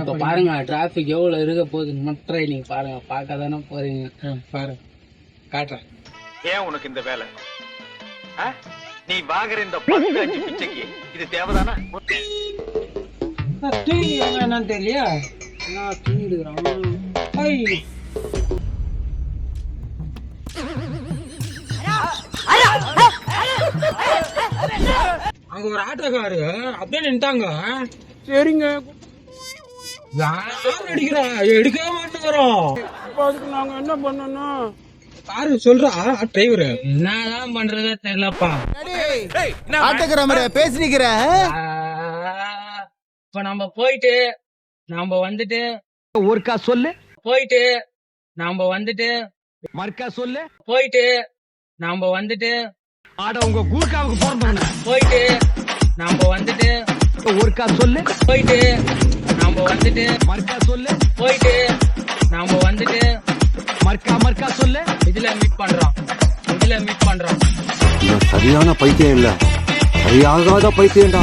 இப்ப பாருங்க டிராபிக் எவ்வளவு இருக்க போகுது மற்ற நீங்க பாருங்க பார்க்க தானே போறீங்க பாரு காட்டுறேன். ஏன் உனக்கு இந்த வேலை? நீ வாங்குற இந்த 10 பிச்சைக்கு இது தேவைதானா? என்னன்னு தெரியல தூங்கிடுறான். அங்க ஒரு ஆட்டோக்காரு அப்படியே நின்ட்டாங்க. சரிங்க யாரும் அடிக்கிறா எடுக்கவே மாட்டேங்கிறோம். அதுக்கு நாங்க என்ன பண்ணணும்? பாரு சொல்றா டிரைவர். என்னதான் பண்றதே தெரியலப்பா. ஆட்டோக்கார பேசிக்கிற இப்ப நம்ம போயிட்டு நாம வந்துட்டு ஒருக்கா சொல்லு, போயிட்டு நாம வந்துட்டு மறுக்கா சொல்லு, போயிட்டு நாம வந்துட்டு ஆட உங்க கூர்க்காவுக்கு போறோம். போயிட்டு நாம வந்துட்டு ஒருக்கா சொல்லு, போயிட்டு நாம வந்துட்டு மறுக்கா சொல்லு, போயிட்டு நாம வந்துட்டு மறுக்கா சொல்லு. இதுல மீட் பண்றோம். சரியான பைத்தியம் இல்ல, சரியாகாத பைத்தியம்டா.